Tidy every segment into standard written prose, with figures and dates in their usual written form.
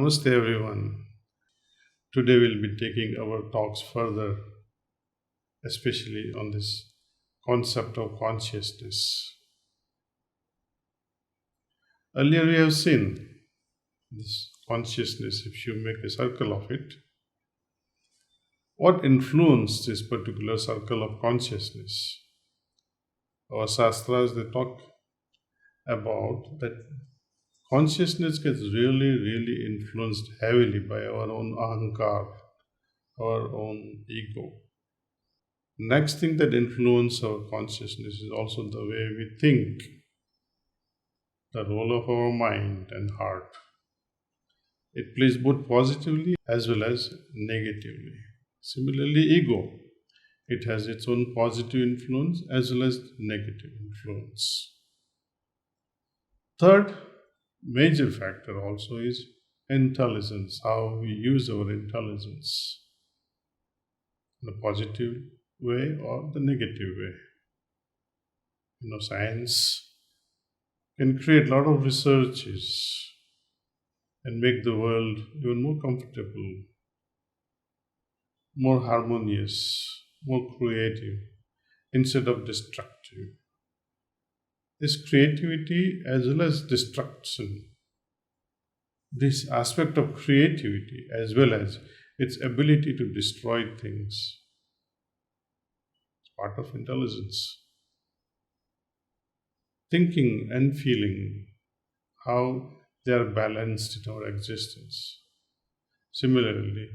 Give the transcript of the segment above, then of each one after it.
Namaste everyone. Today we'll be taking our talks further, especially on this concept of consciousness. Earlier we have seen this consciousness, if you make a circle of it, what influenced this particular circle of consciousness. Our Shastras, they talk about that consciousness gets really influenced heavily by our own ahankar, our own ego. Next thing that influences our consciousness is also the way we think, the role of our mind and heart. It plays both positively as well as negatively. Similarly, ego, it has its own positive influence as well as negative influence. Third major factor also is intelligence, how we use our intelligence, the positive way or the negative way. Science can create a lot of researches and make the world even more comfortable, more harmonious, more creative, instead of destructive. This creativity as well as destruction, this aspect of creativity as well as its ability to destroy things, it's part of intelligence. Thinking and feeling, how they are balanced in our existence. Similarly,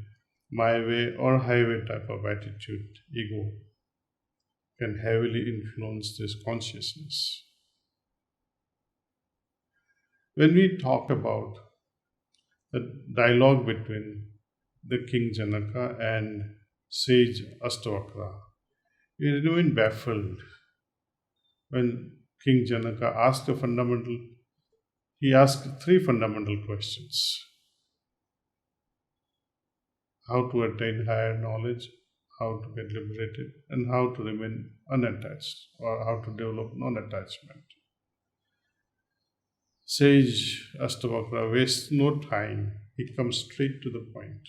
my way or highway type of attitude, ego, can heavily influence this consciousness. When we talk about the dialogue between the King Janaka and sage Astavakra, we remain baffled when King Janaka asked he asked three fundamental questions. How to attain higher knowledge, how to get liberated, and how to remain unattached, or how to develop non-attachment. Sage Astavakra wastes no time, he comes straight to the point.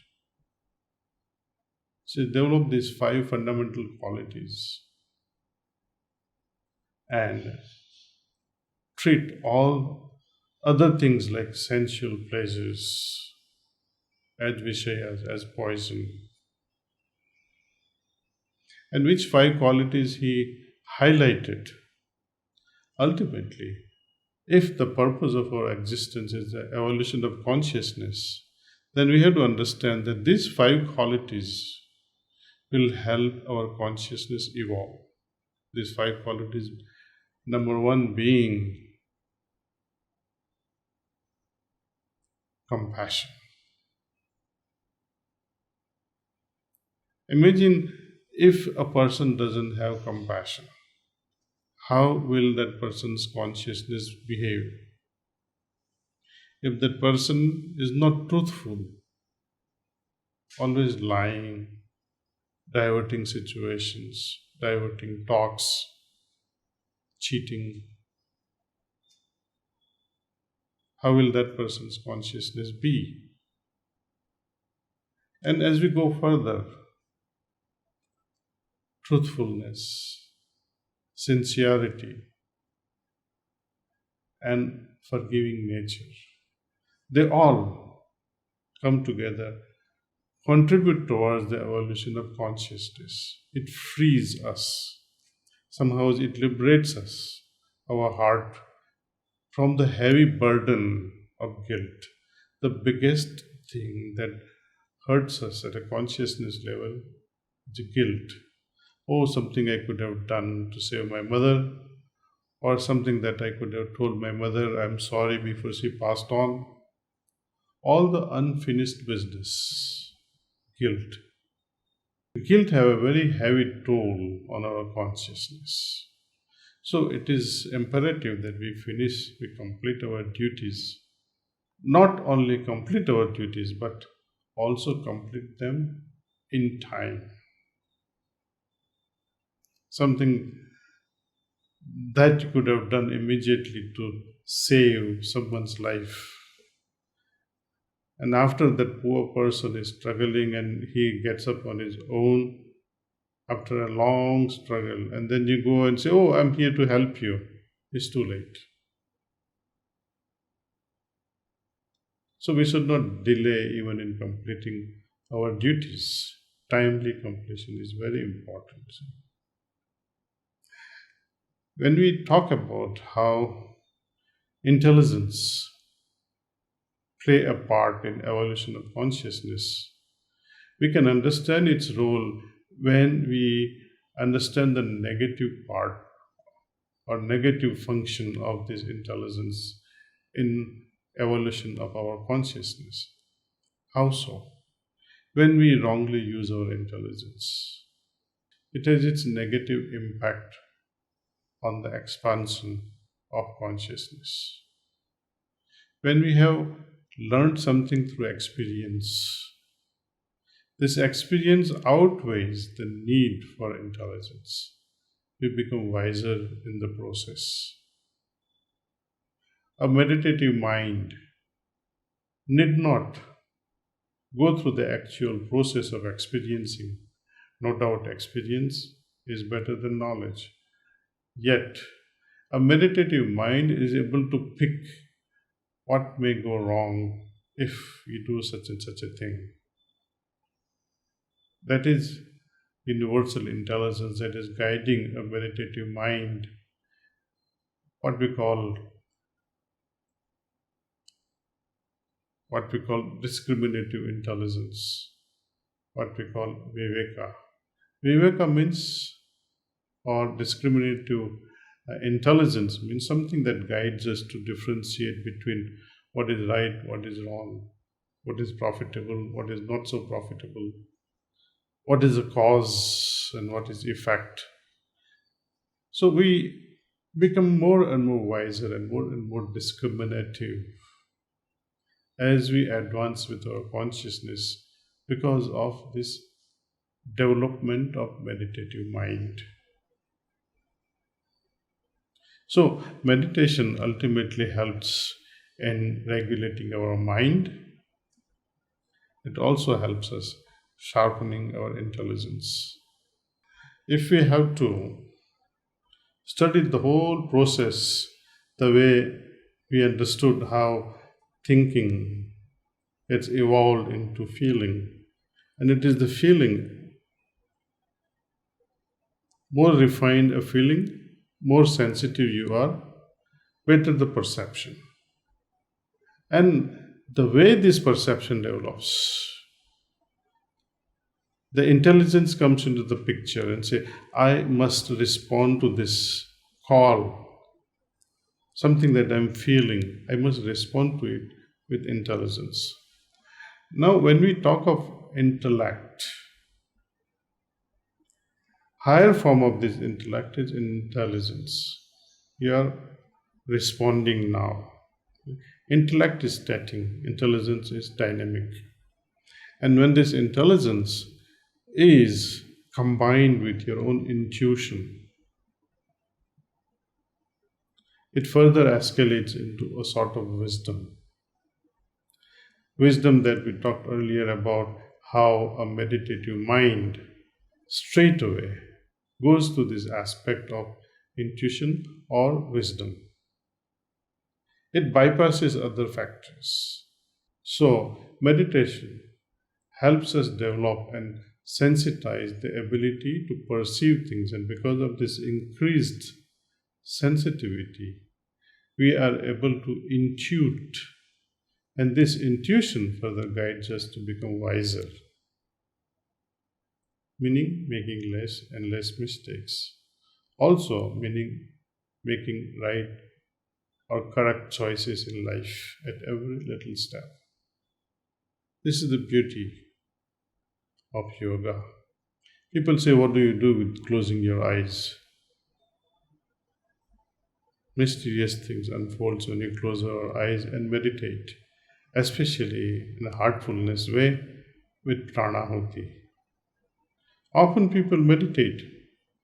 So develop these 5 fundamental qualities and treat all other things like sensual pleasures as vishayas, as poison. And which 5 qualities he highlighted? Ultimately, if the purpose of our existence is the evolution of consciousness, then we have to understand that these 5 qualities will help our consciousness evolve. These 5 qualities, number 1 being compassion. Imagine if a person doesn't have compassion, how will that person's consciousness behave? If that person is not truthful, always lying, diverting situations, diverting talks, cheating, how will that person's consciousness be? And as we go further, truthfulness, sincerity, and forgiving nature, they all come together, contribute towards the evolution of consciousness. It frees us. Somehow it liberates us, our heart, from the heavy burden of guilt. The biggest thing that hurts us at a consciousness level is guilt. Oh, something I could have done to save my mother, or something that I could have told my mother I'm sorry before she passed on. All the unfinished business, guilt. Guilt have a very heavy toll on our consciousness. So it is imperative that we complete our duties. Not only complete our duties, but also complete them in time. Something that you could have done immediately to save someone's life, And after that poor person is struggling and he gets up on his own after a long struggle, and then you go and say, "Oh, I'm here to help you," it's too late. So we should not delay even in completing our duties. Timely completion is very important. When we talk about how intelligence play a part in evolution of consciousness, we can understand its role when we understand the negative part or negative function of this intelligence in evolution of our consciousness. How so? When we wrongly use our intelligence, it has its negative impact on the expansion of consciousness. When we have learned something through experience, this experience outweighs the need for intelligence. We become wiser in the process. A meditative mind need not go through the actual process of experiencing. No doubt, experience is better than knowledge. Yet, a meditative mind is able to pick what may go wrong if we do such and such a thing. That is universal intelligence that is guiding a meditative mind, what we call discriminative intelligence, what we call viveka. Viveka means, or discriminative intelligence means something that guides us to differentiate between what is right, what is wrong, what is profitable, what is not so profitable, what is the cause and what is effect. So we become more and more wiser and more discriminative as we advance with our consciousness because of this development of meditative mind. So meditation ultimately helps in regulating our mind. It also helps us sharpening our intelligence. If we have to study the whole process the way we understood how thinking gets evolved into feeling, and it is the feeling, more refined a feeling, more sensitive you are, better the perception. And the way this perception develops, the intelligence comes into the picture and say, I must respond to this call, something that I'm feeling, I must respond to it with intelligence. Now, when we talk of intellect, higher form of this intellect is intelligence. You are responding now. Intellect is static, intelligence is dynamic. And when this intelligence is combined with your own intuition, it further escalates into a sort of wisdom. Wisdom that we talked earlier about, how a meditative mind straight away goes to this aspect of intuition or wisdom. It bypasses other factors. So, meditation helps us develop and sensitize the ability to perceive things, and because of this increased sensitivity, we are able to intuit, and this intuition further guides us to become wiser, meaning making less and less mistakes. Also, meaning making right or correct choices in life at every little step. This is the beauty of yoga. People say, what do you do with closing your eyes? Mysterious things unfolds when you close our eyes and meditate, especially in a heartfulness way with pranahuti. Often people meditate.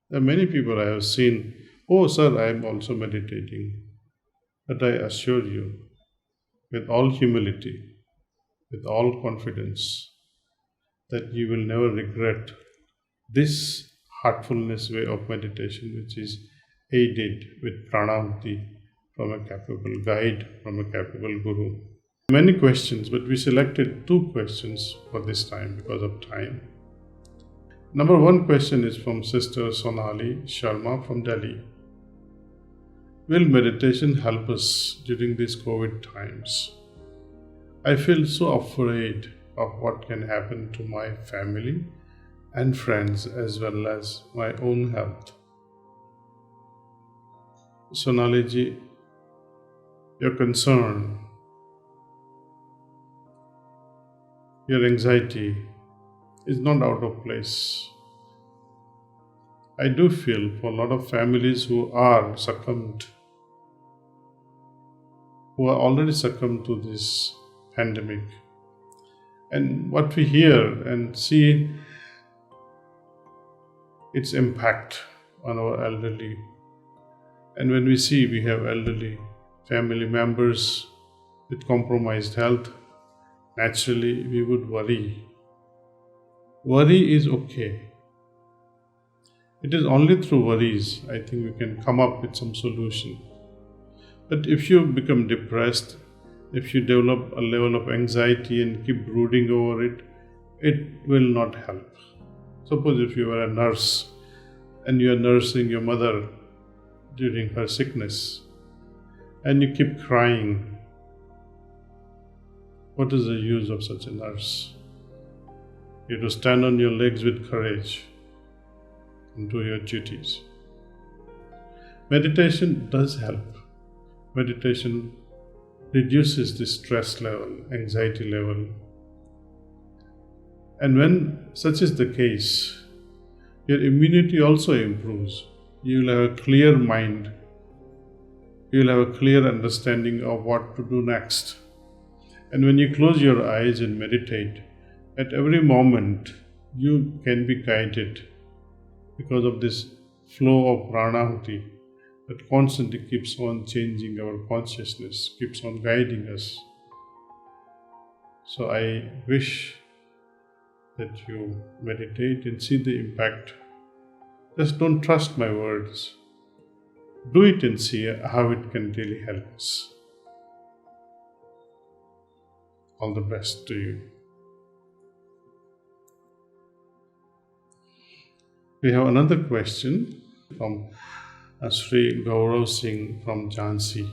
There are many people I have seen, oh sir, I am also meditating. But I assure you, with all humility, with all confidence that you will never regret this heartfulness way of meditation, which is aided with pranavati from a capable guide, from a capable guru. Many questions, but we selected 2 questions for this time because of time. Number 1 question is from Sister Sonali Sharma from Delhi. Will meditation help us during these COVID times? I feel so afraid of what can happen to my family and friends as well as my own health. Sonali ji, your concern, your anxiety is not out of place. I do feel for a lot of families who are already succumbed to this pandemic. And what we hear and see its impact on our elderly. And when we see we have elderly family members with compromised health, naturally we would worry. Worry is okay. It is only through worries I think we can come up with some solution. But if you become depressed, if you develop a level of anxiety and keep brooding over it, it will not help. Suppose if you are a nurse and you are nursing your mother during her sickness and you keep crying, what is the use of such a nurse? You have to stand on your legs with courage and do your duties. Meditation does help. Meditation reduces the stress level, anxiety level. And when such is the case, your immunity also improves. You will have a clear mind. You will have a clear understanding of what to do next. And when you close your eyes and meditate, at every moment you can be guided because of this flow of pranavati that constantly keeps on changing our consciousness, keeps on guiding us. So I wish that you meditate and see the impact. Just don't trust my words. Do it and see how it can really help us. All the best to you. We have another question from Sri Gaurav Singh from Jhansi.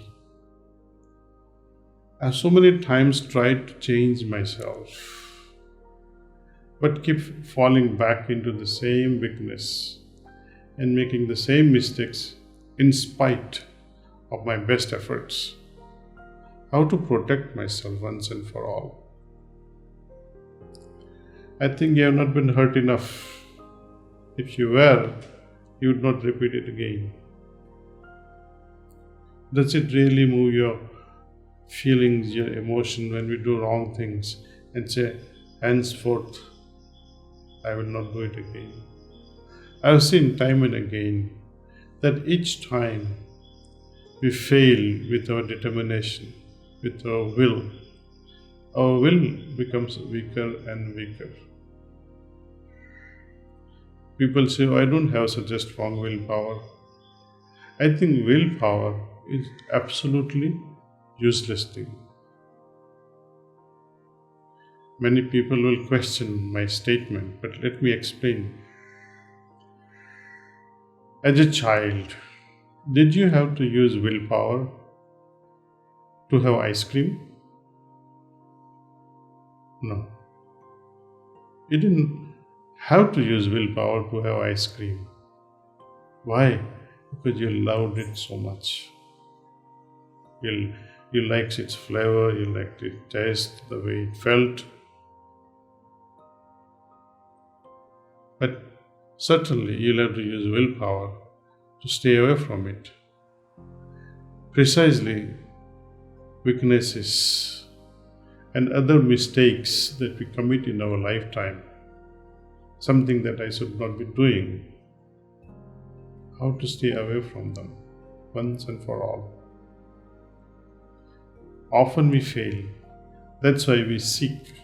I have so many times tried to change myself, but keep falling back into the same weakness and making the same mistakes in spite of my best efforts. How to protect myself once and for all? I think you have not been hurt enough. If you were, you would not repeat it again. Does it really move your feelings, your emotion when we do wrong things and say, henceforth, I will not do it again? I have seen time and again that each time we fail with our determination, with our will becomes weaker and weaker. People say, I don't have such a strong willpower. I think willpower is absolutely useless thing. Many people will question my statement, but let me explain. As a child, did you have to use willpower to have ice cream? No. You didn't have to use willpower to have ice cream. Why? Because you loved it so much. You liked its flavor, you liked its taste, the way it felt. But certainly you'll have to use willpower to stay away from it. Precisely, weaknesses and other mistakes that we commit in our lifetime, something that I should not be doing, how to stay away from them once and for all. Often we fail. That's why we seek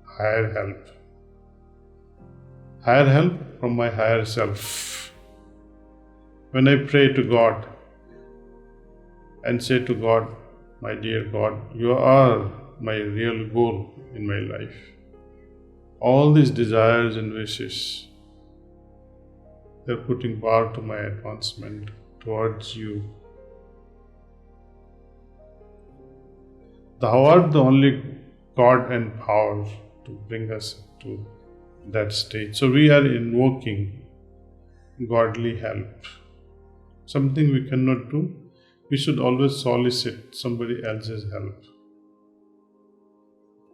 higher help. Higher help from my higher self. When I pray to God and say to God, my dear God, you are my real goal in my life. All these desires and wishes, they're putting bar to my advancement towards you. Thou art the only God and power to bring us to that stage. So we are invoking godly help. Something we cannot do, we should always solicit somebody else's help.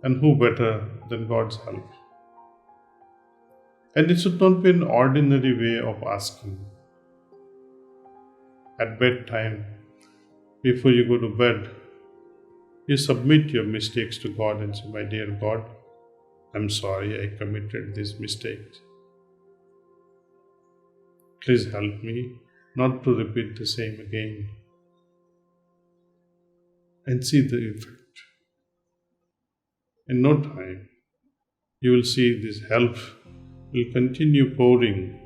And who better than God's help? And it should not be an ordinary way of asking. At bedtime, before you go to bed, you submit your mistakes to God and say, my dear God, I'm sorry I committed this mistake. Please help me not to repeat the same again. And see the effect. In no time, you will see this help will continue pouring,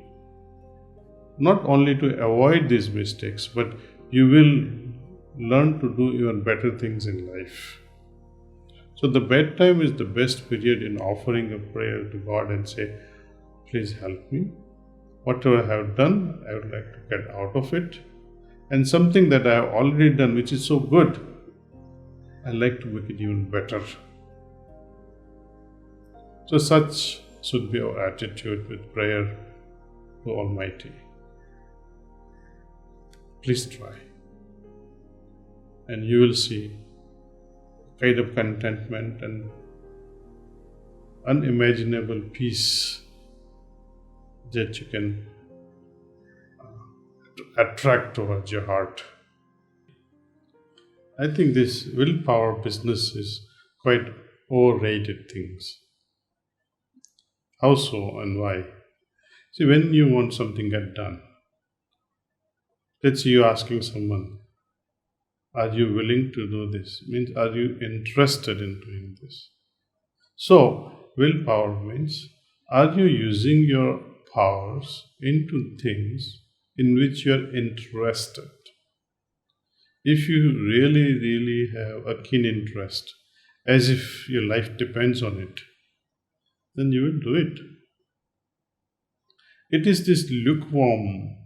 not only to avoid these mistakes, but you will learn to do even better things in life. So the bedtime is the best period in offering a prayer to God and say, please help me. Whatever I have done, I would like to get out of it. And something that I have already done, which is so good, I'd like to make it even better. So such should be our attitude with prayer to Almighty. Please try. And you will see kind of contentment and unimaginable peace that you can attract towards your heart. I think this willpower business is quite overrated things. How so and why? See, when you want something get done, let's say you're asking someone, are you willing to do this? Means, are you interested in doing this? So, willpower means, are you using your powers into things in which you're interested? If you really have a keen interest, as if your life depends on it, then you will do it. It is this lukewarm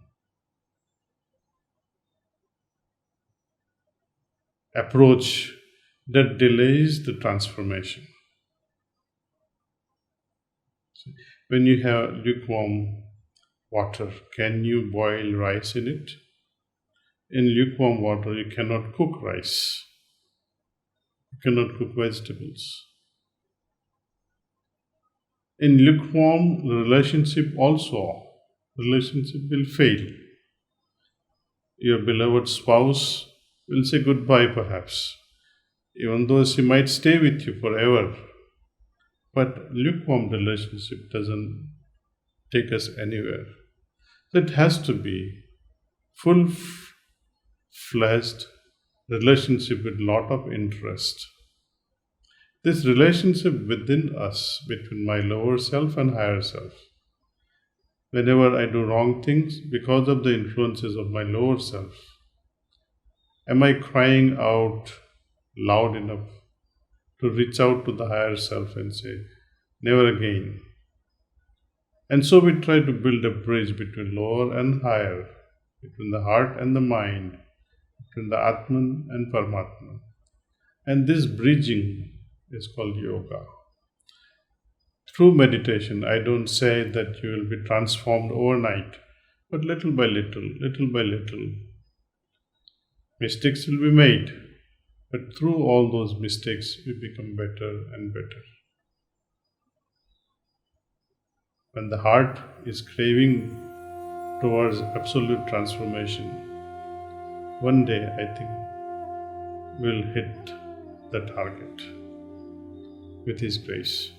approach that delays the transformation. When you have lukewarm water, can you boil rice in it? In lukewarm water, you cannot cook rice. You cannot cook vegetables. In lukewarm relationship will fail. Your beloved spouse will say goodbye perhaps, even though she might stay with you forever. But lukewarm relationship doesn't take us anywhere. So it has to be full-fledged relationship with lot of interest. This relationship within us, between my lower self and higher self. Whenever I do wrong things because of the influences of my lower self, am I crying out loud enough to reach out to the higher self and say, never again? And so we try to build a bridge between lower and higher, between the heart and the mind, between the Atman and Paramatma. And this bridging is called yoga. Through meditation, I don't say that you will be transformed overnight, but little by little, mistakes will be made. But through all those mistakes, we become better and better. When the heart is craving towards absolute transformation, one day I think we'll hit the target with His grace.